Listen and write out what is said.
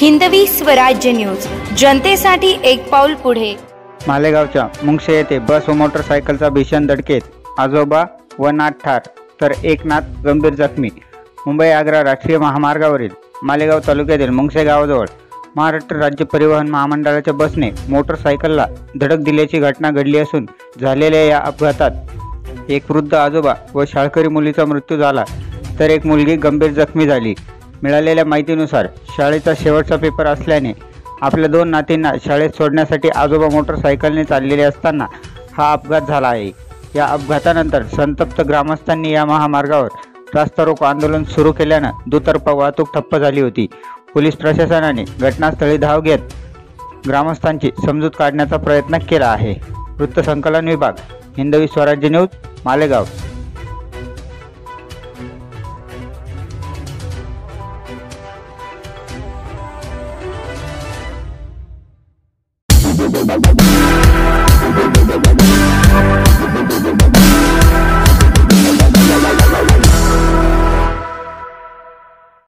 Hindavi Swarajya news, जनतेसाठी एक पाऊल पुढे। मालेगावच्या मुंगशे येथे बस व मोटरसायकलचा भीषण धडकेत आजोबा व नात ठार तर एक नात गंभीर जखमी। मुंबई आग्रा राष्ट्रीय महामार्गावरील मालेगाव तालुक्यातील मुंगशे गावाजवळ महाराष्ट्र राज्य परिवहन महामंडळाच्या बसने मोटरसायकलला धडक दिल्याची घटना घडली असून झालेल्या या अपघातात एक वृद्ध आजोबा व शाळकरी मुलीचा मृत्यू झाला तर एक मुलगी गंभीर जखमी झाली। मिळालेल्या माहितीनुसार शाळेचा शेवटचा पेपर असल्याने आपल्या दोन नातींना शाळेत सोडण्यासाठी आजोबा मोटरसायकलने चाललेले असताना हा अपघात झाला आहे। या अपघातानंतर संतप्त ग्रामस्थांनी या महामार्गावर रास्ता रोको आंदोलन सुरू केल्याने दुतर्फा वाहतूक ठप्प झाली होती। पोलीस प्रशासनाने घटनास्थळी धाव घेत ग्रामस्थांची समजूत काढण्याचा प्रयत्न केला आहे। वृत्तसंकलन विभाग, हिंदवी स्वराज्य न्यूज, मालेगाव।